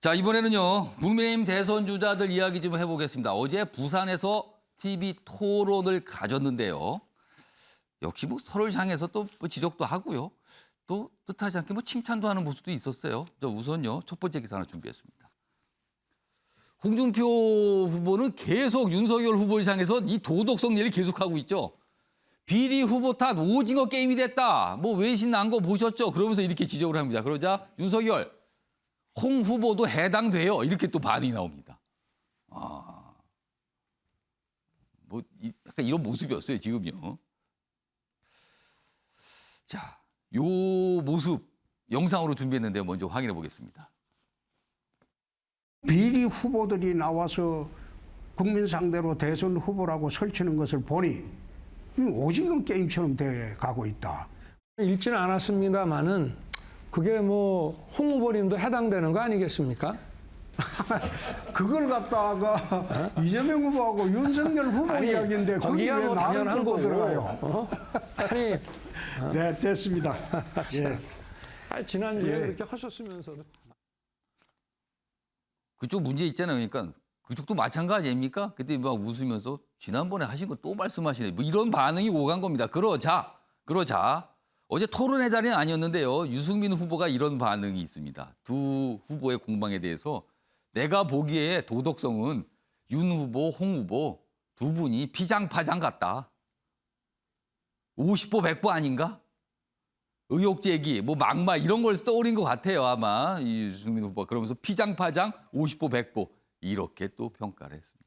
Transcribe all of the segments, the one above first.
자, 이번에는요. 국민의힘 대선 주자들 이야기 좀 해보겠습니다. 어제 부산에서 TV 토론을 가졌는데요. 역시 뭐 서로를 향해서 또뭐 지적도 하고요. 또 뜻하지 않게 뭐 칭찬도 하는 모습도 있었어요. 자, 우선요. 첫 번째 기사 하나 준비했습니다. 홍준표 후보는 계속 윤석열 후보를 향해서 이 도덕성 얘기를 계속하고 있죠. 비리 후보 탓 오징어 게임이 됐다. 뭐 외신 난 거 보셨죠? 그러면서 이렇게 지적을 합니다. 그러자 윤석열, 홍 후보도 해당돼요. 이렇게 또 반응이 나옵니다. 뭐 약간 이런 모습이었어요, 지금요. 자, 요 모습 영상으로 준비했는데 먼저 확인해 보겠습니다. 비리 후보들이 나와서 국민 상대로 대선 후보라고 설치는 것을 보니 오징어 게임처럼 돼 가고 있다. 읽지는 않았습니다만은 그게 뭐 홍 후보님도 해당되는 거 아니겠습니까? 그걸 갖다가 이재명 후보하고 윤석열 후보 이야기인데 거기 왜 뭐 나를 당연한 끌고 거고. 들어가요? 아니, 네, 됐습니다. 예. 지난주에 예. 그렇게 하셨으면서도. 그쪽 문제 있잖아요. 그러니까 그쪽도 마찬가지 아닙니까? 그때 막 웃으면서 지난번에 하신 거 또 말씀하시네. 뭐 이런 반응이 오간 겁니다. 그러자. 어제 토론회 자리는 아니었는데요. 유승민 후보가 이런 반응이 있습니다. 두 후보의 공방에 대해서 내가 보기에 도덕성은 윤 후보, 홍 후보 두 분이 피장파장 같다. 50보 100보 아닌가? 의혹 제기, 뭐 막말 이런 걸 떠올린 것 같아요. 아마 이 유승민 후보가. 그러면서 피장파장 50보 100보 이렇게 또 평가를 했습니다.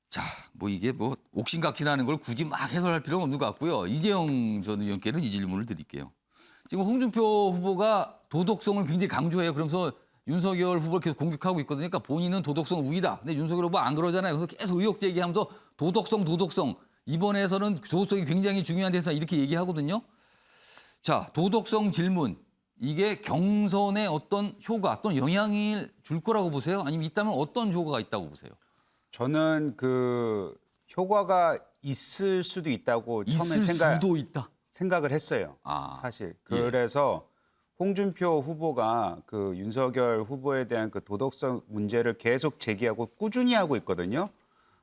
자, 뭐 이게 뭐 옥신각신하는 걸 굳이 막 해설할 필요는 없는 것 같고요. 이재영 전 의원께는 이 질문을 드릴게요. 지금 홍준표 후보가 도덕성을 굉장히 강조해요. 그러면서 윤석열 후보를 계속 공격하고 있거든요. 그러니까 본인은 도덕성 우위다. 근데 윤석열 후보 안 그러잖아요. 그래서 계속 의혹 제기하면서 도덕성. 이번에서는 도덕성이 굉장히 중요한 데서 이렇게 얘기하거든요. 자, 도덕성 질문. 이게 경선에 어떤 효과 또는 영향을 줄 거라고 보세요? 아니면 있다면 어떤 효과가 있다고 보세요? 저는 그 효과가 있을 수도 있다고 처음에 있을 수도 있다. 생각을 했어요. 사실. 그래서 홍준표 후보가 그 윤석열 후보에 대한 그 도덕성 문제를 계속 제기하고 꾸준히 하고 있거든요.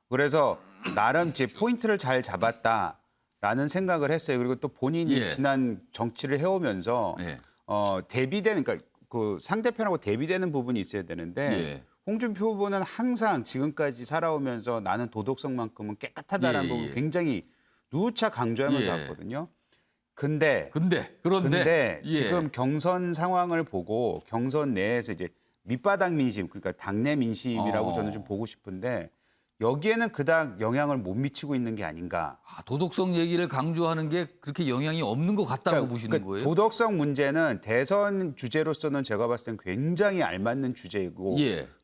그래서 나름 이제 포인트를 잘 잡았다라는 생각을 했어요. 그리고 또 본인이 지난 정치를 해오면서 대비되는, 그러니까 그 상대편하고 대비되는 부분이 있어야 되는데 홍준표 후보는 항상 지금까지 살아오면서 나는 도덕성만큼은 깨끗하다라는 부분을 굉장히 누차 강조하면서 왔거든요. 그런데 지금 경선 상황을 보고 경선 내에서 이제 밑바닥 민심, 그러니까 당내 민심이라고 저는 좀 보고 싶은데 여기에는 그닥 영향을 못 미치고 있는 게 아닌가. 도덕성 얘기를 강조하는 게 그렇게 영향이 없는 것 같다고 보시는 거예요? 도덕성 문제는 대선 주제로서는 제가 봤을 땐 굉장히 알맞는 주제이고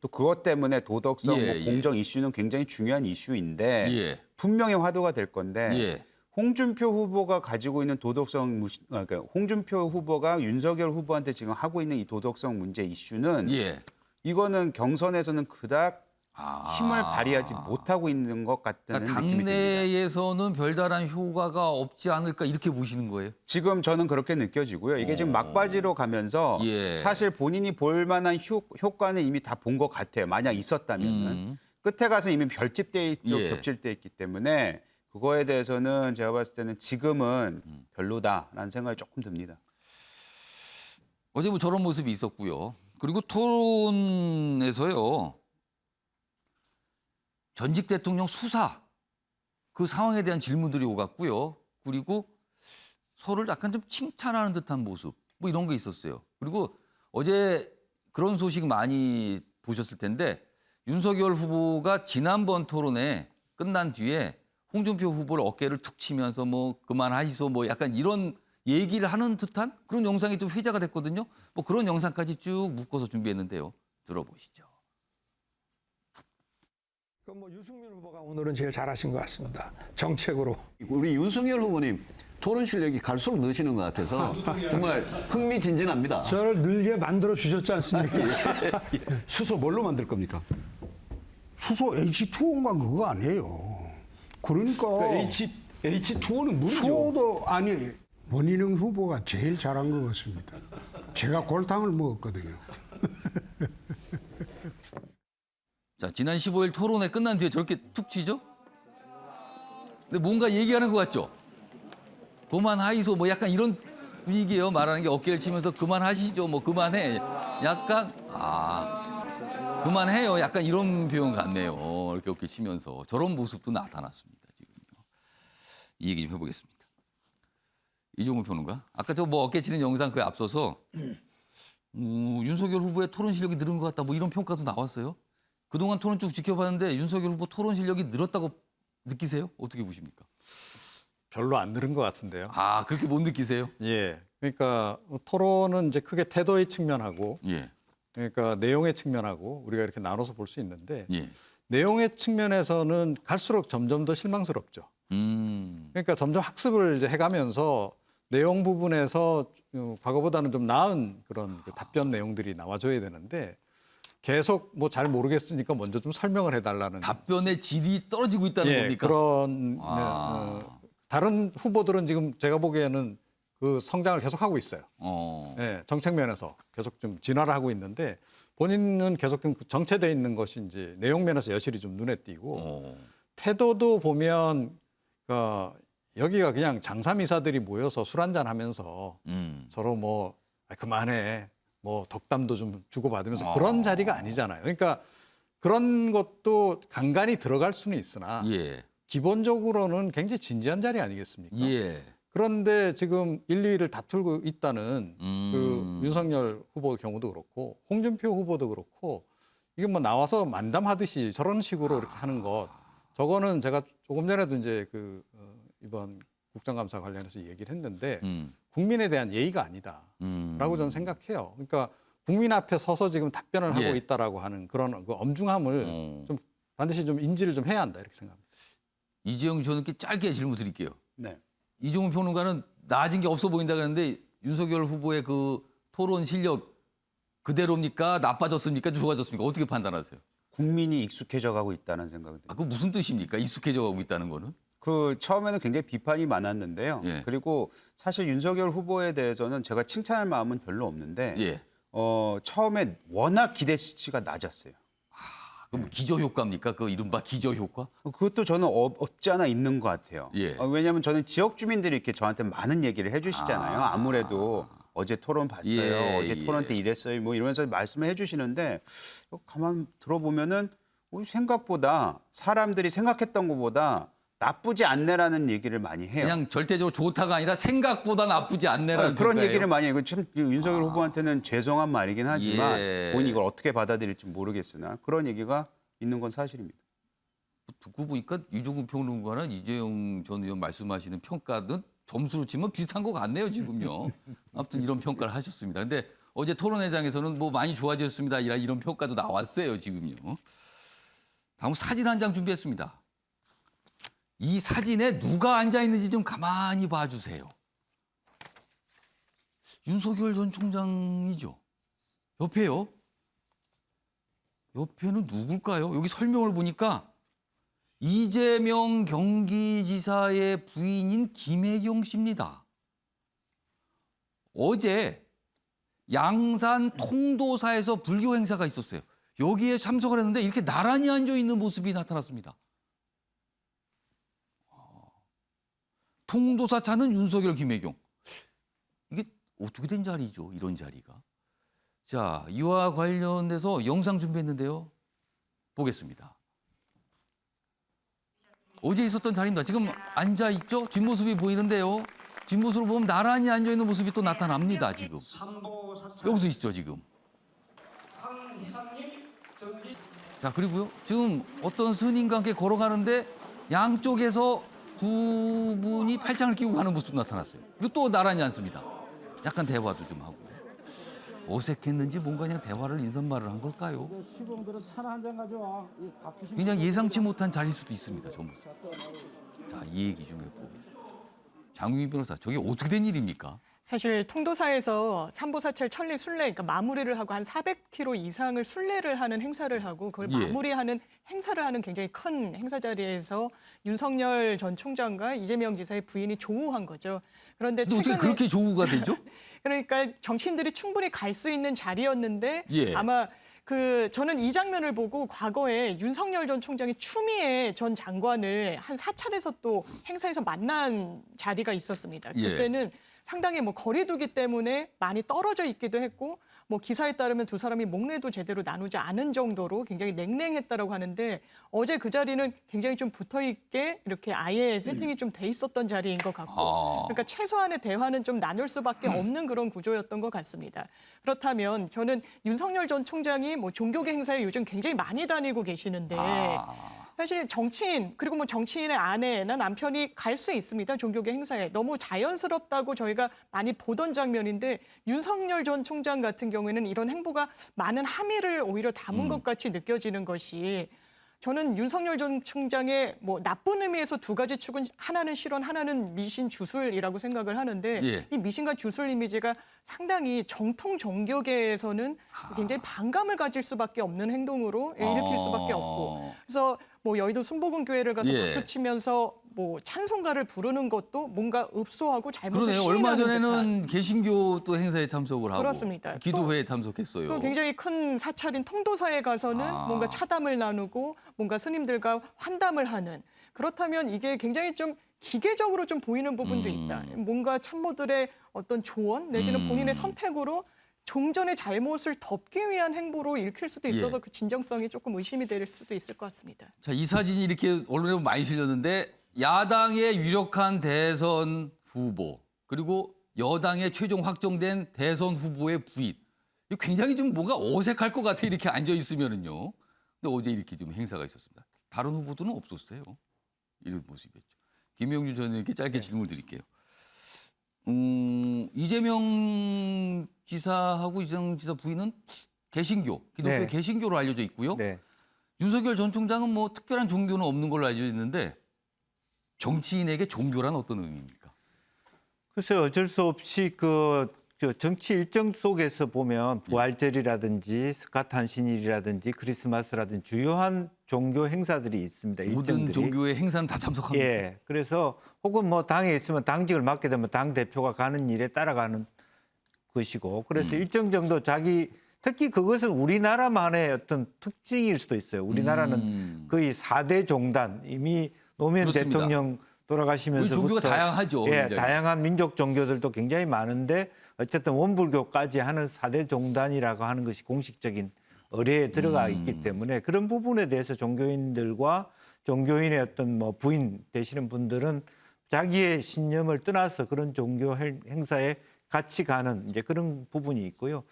또 그것 때문에 도덕성, 공정 이슈는 굉장히 중요한 이슈인데 분명히 화두가 될 건데 홍준표 후보가 가지고 있는 도덕성, 그러니까 홍준표 후보가 윤석열 후보한테 지금 하고 있는 이 도덕성 문제 이슈는 이거는 경선에서는 그닥 힘을 발휘하지 못하고 있는 것 같다는 느낌이 듭니다. 당내에서는 별다른 효과가 없지 않을까 이렇게 보시는 거예요? 지금 저는 그렇게 느껴지고요. 이게 지금 막바지로 가면서 사실 본인이 볼 만한 효과는 이미 다 본 것 같아요. 만약 있었다면. 끝에 가서 이미 별집돼 있고 겹칠돼 있기 때문에 그거에 대해서는 제가 봤을 때는 지금은 별로다라는 생각이 조금 듭니다. 어제 뭐 저런 모습이 있었고요. 그리고 토론에서요. 전직 대통령 수사 그 상황에 대한 질문들이 오갔고요. 그리고 서로를 약간 좀 칭찬하는 듯한 모습 뭐 이런 게 있었어요. 그리고 어제 그런 소식 많이 보셨을 텐데 윤석열 후보가 지난번 토론회 끝난 뒤에 홍준표 후보를 어깨를 툭 치면서 뭐 그만하시소 뭐 약간 이런 얘기를 하는 듯한 그런 영상이 좀 회자가 됐거든요. 뭐 그런 영상까지 쭉 묶어서 준비했는데요. 들어보시죠. 뭐 유승민 후보가 오늘은 제일 잘하신 것 같습니다. 정책으로. 우리 윤석열 후보님 토론 실력이 갈수록 느시는 것 같아서 정말 흥미진진합니다. 저를 늘게 만들어 주셨지 않습니까? 수소 뭘로 만들 겁니까? 수소 H2O인가 그거 아니에요. 그러니까 H2O는 물이죠. 수소도 아니 원희룡 후보가 제일 잘한 것 같습니다. 제가 골탕을 먹었거든요. 자, 지난 15일 토론회 끝난 뒤에 저렇게 툭 치죠? 근데 뭔가 얘기하는 것 같죠? 그만하이소 뭐 약간 이런 분위기예요. 말하는 게 어깨를 치면서 그만하시죠. 뭐 그만해. 약간 그만해요. 약간 이런 표현 같네요. 이렇게 어깨 치면서 저런 모습도 나타났습니다. 지금요. 이 얘기 좀 해보겠습니다. 이종훈 평론가. 아까 저 뭐 어깨 치는 영상 그에 앞서서 윤석열 후보의 토론 실력이 늘은 것 같다. 뭐 이런 평가도 나왔어요. 그동안 토론 쭉 지켜봤는데 윤석열 후보 토론 실력이 늘었다고 느끼세요? 어떻게 보십니까? 별로 안 늘은 것 같은데요. 아, 그렇게 못 느끼세요? 예. 그러니까 토론은 이제 크게 태도의 측면하고 예. 그러니까 내용의 측면하고 우리가 이렇게 나눠서 볼 수 있는데 예. 내용의 측면에서는 갈수록 점점 더 실망스럽죠. 그러니까 점점 학습을 이제 해가면서 내용 부분에서 과거보다는 좀 나은 그런 그 답변 내용들이 나와줘야 되는데 계속 뭐 잘 모르겠으니까 먼저 좀 설명을 해달라는 답변의 질이 떨어지고 있다는 겁니까? 그런 아. 다른 후보들은 지금 제가 보기에는 그 성장을 계속하고 있어요. 어. 예, 정책 면에서 계속 좀 진화를 하고 있는데 본인은 계속 좀 정체돼 있는 것이 이제 내용 면에서 여실히 좀 눈에 띄고 어. 태도도 보면 여기가 그냥 장사미사들이 모여서 술 한잔 하면서 서로 뭐 그만해 뭐 덕담도 좀 주고받으면서 그런 자리가 아니잖아요. 그러니까 그런 것도 간간히 들어갈 수는 있으나 예. 기본적으로는 굉장히 진지한 자리 아니겠습니까? 예. 그런데 지금 1, 2위를 다투고 있다는 그 윤석열 후보 경우도 그렇고 홍준표 후보도 그렇고 이게 뭐 나와서 만담하듯이 저런 식으로 이렇게 하는 것 저거는 제가 조금 전에도 이제 이번 국정감사 관련해서 얘기를 했는데 국민에 대한 예의가 아니다라고 저는 생각해요. 그러니까 국민 앞에 서서 지금 답변을 하고 예. 있다라고 하는 그런 그 엄중함을 좀 반드시 좀 인지를 좀 해야 한다 이렇게 생각합니다. 이재용 저는께 짧게 질문 드릴게요. 네. 이종훈 평론가는 나아진 게 없어 보인다 그러는데 윤석열 후보의 그 토론 실력 그대로입니까? 나빠졌습니까? 좋아졌습니까? 어떻게 판단하세요? 국민이 익숙해져 가고 있다는 생각이 듭니다. 아, 그 무슨 뜻입니까? 익숙해져 가고 있다는 거는? 그 처음에는 굉장히 비판이 많았는데요. 예. 그리고 사실 윤석열 후보에 대해서는 제가 칭찬할 마음은 별로 없는데 예. 처음에 워낙 기대 수치가 낮았어요. 그럼 기저 효과입니까? 그 이른바 기저 효과? 그것도 저는 없지 않아 있는 것 같아요. 예. 왜냐하면 저는 지역 주민들이 이렇게 저한테 많은 얘기를 해주시잖아요. 아무래도 어제 토론 봤어요. 예, 어제 토론 때 이랬어요. 뭐 이러면서 말씀을 해주시는데 가만 들어보면은 생각보다 사람들이 생각했던 것보다 나쁘지 않네라는 얘기를 많이 해요. 그냥 절대적으로 좋다가 아니라 생각보다 나쁘지 않네라는 그런 평가예요? 얘기를 많이 해요. 참 윤석열 후보한테는 죄송한 말이긴 하지만 예. 본인이 이걸 어떻게 받아들일지 모르겠으나 그런 얘기가 있는 건 사실입니다. 듣고 보니까 이종훈 평론가는 이재용 전 의원 말씀하시는 평가는 점수로 치면 비슷한 것 같네요, 지금요. 아무튼 이런 평가를 하셨습니다. 근데 어제 토론회장에서는 뭐 많이 좋아졌습니다. 이런 평가도 나왔어요, 지금요. 다음 사진 한 장 준비했습니다. 이 사진에 누가 앉아 있는지 좀 가만히 봐주세요. 윤석열 전 총장이죠. 옆에요. 옆에는 누굴까요? 여기 설명을 보니까 이재명 경기지사의 부인인 김혜경 씨입니다. 어제 양산 통도사에서 불교 행사가 있었어요. 여기에 참석을 했는데 이렇게 나란히 앉아 있는 모습이 나타났습니다. 통도사 차는 윤석열, 김혜경. 이게 어떻게 된 자리죠? 이런 자리가. 자, 이와 관련돼서 영상 준비했는데요. 보겠습니다. 어제 있었던 자리입니다. 지금 앉아 있죠? 뒷모습이 보이는데요. 뒷모습으로 보면 나란히 앉아 있는 모습이 또 나타납니다. 지금. 여기서 있죠, 지금. 자, 그리고요. 지금 어떤 스님과 함께 걸어가는데 양쪽에서 두 분이 팔짱을 끼고 가는 모습도 나타났어요. 그리고 또 나란히 앉습니다. 약간 대화도 좀 하고. 어색했는지 뭔가 그냥 대화를 인사말을 한 걸까요? 그냥 예상치 못한 자리일 수도 있습니다. 저 모습. 자, 이 얘기 좀 해보겠습니다. 장윤희 변호사, 저게 어떻게 된 일입니까? 사실 통도사에서 삼보사찰 천리 순례, 그러니까 마무리를 하고 한 400km 이상을 순례를 하는 행사를 하고 그걸 예. 마무리하는 행사를 하는 굉장히 큰 행사 자리에서 윤석열 전 총장과 이재명 지사의 부인이 조우한 거죠. 그런데 근데 어떻게 그렇게 조우가 되죠? 그러니까 정치인들이 충분히 갈 수 있는 자리였는데 예. 아마 저는 이 장면을 보고 과거에 윤석열 전 총장이 추미애 전 장관을 한 4차례에서 또 행사에서 만난 자리가 있었습니다. 예. 그때는 상당히 뭐 거리두기 때문에 많이 떨어져 있기도 했고 뭐 기사에 따르면 두 사람이 목례도 제대로 나누지 않은 정도로 굉장히 냉랭했다라고 하는데 어제 그 자리는 굉장히 좀 붙어 있게 이렇게 아예 세팅이 좀 돼 있었던 자리인 것 같고 그러니까 최소한의 대화는 좀 나눌 수밖에 없는 그런 구조였던 것 같습니다. 그렇다면 저는 윤석열 전 총장이 뭐 종교계 행사에 요즘 굉장히 많이 다니고 계시는데 사실 정치인 그리고 뭐 정치인의 아내나 남편이 갈 수 있습니다. 종교계 행사에. 너무 자연스럽다고 저희가 많이 보던 장면인데 윤석열 전 총장 같은 경우에는 이런 행보가 많은 함의를 오히려 담은 것 같이 느껴지는 것이 저는 윤석열 전 총장의 뭐 나쁜 의미에서 두 가지 축은 하나는 실언, 하나는 미신 주술이라고 생각을 하는데 예. 이 미신과 주술 이미지가 상당히 정통 종교계에서는 굉장히 반감을 가질 수밖에 없는 행동으로 일으킬 수밖에 없고 그래서 뭐 여의도 순복음교회를 가서 예. 박수 치면서 뭐 찬송가를 부르는 것도 뭔가 읍소하고 잘못을 그러네요. 얼마 시인하는 듯한 전에는 개신교 또 행사에 참석을 하고 그렇습니다. 기도회에 참석했어요. 또 굉장히 큰 사찰인 통도사에 가서는 뭔가 차담을 나누고 뭔가 스님들과 환담을 하는 그렇다면 이게 굉장히 좀 기계적으로 좀 보이는 부분도 있다. 뭔가 참모들의 어떤 조언 내지는 본인의 선택으로 종전의 잘못을 덮기 위한 행보로 읽힐 수도 있어서 예. 그 진정성이 조금 의심이 될 수도 있을 것 같습니다. 자, 이 사진이 이렇게 언론에 많이 실렸는데 야당의 유력한 대선 후보 그리고 여당의 최종 확정된 대선 후보의 부인. 이거 굉장히 좀 뭔가 어색할 것 같아 이렇게 앉아 있으면은요. 근데 어제 이렇게 좀 행사가 있었습니다. 다른 후보들은 없었어요. 이런 모습이었죠. 김영주 전 의원께 짧게 질문 드릴게요. 이재명 지사하고 이재명 지사 부인은 개신교, 기독교 네. 개신교로 알려져 있고요. 네. 윤석열 전 총장은 뭐 특별한 종교는 없는 걸로 알려져 있는데 정치인에게 종교란 어떤 의미입니까? 글쎄 어쩔 수 없이 저 정치 일정 속에서 보면 부활절이라든지 스카탄신일이라든지 크리스마스라든지 주요한 종교 행사들이 있습니다. 모든 일정들이. 종교의 행사는 다 참석합니다. 예. 그래서 혹은 뭐 당에 있으면 당직을 맡게 되면 당 대표가 가는 일에 따라가는 것이고 그래서 일정 정도 특히 그것은 우리나라만의 어떤 특징일 수도 있어요. 우리나라는 거의 4대 종단 이미 노무현 그렇습니다. 대통령 돌아가시면서부터 우리 종교가 다양하죠. 예, 굉장히. 다양한 민족 종교들도 굉장히 많은데 어쨌든 원불교까지 하는 4대 종단이라고 하는 것이 공식적인 의례에 들어가 있기 때문에 그런 부분에 대해서 종교인들과 종교인의 어떤 뭐 부인 되시는 분들은 자기의 신념을 떠나서 그런 종교 행사에 같이 가는 이제 그런 부분이 있고요.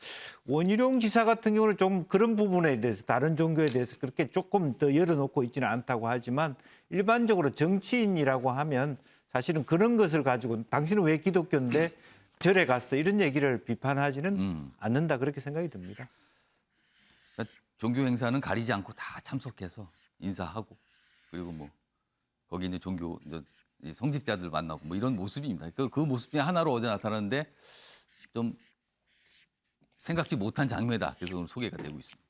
원희룡 지사 같은 경우는 좀 그런 부분에 대해서 다른 종교에 대해서 그렇게 조금 더 열어놓고 있지는 않다고 하지만 일반적으로 정치인이라고 하면 사실은 그런 것을 가지고 당신은 왜 기독교인데 절에 갔어 이런 얘기를 비판하지는 않는다 그렇게 생각이 듭니다. 그러니까 종교 행사는 가리지 않고 다 참석해서 인사하고 그리고 뭐 거기 이제 종교 이제 이 성직자들 만나고 뭐 이런 모습입니다. 그 모습 중에 하나로 어제 나타났는데 좀 생각지 못한 장면이다. 그래서 오늘 소개가 되고 있습니다.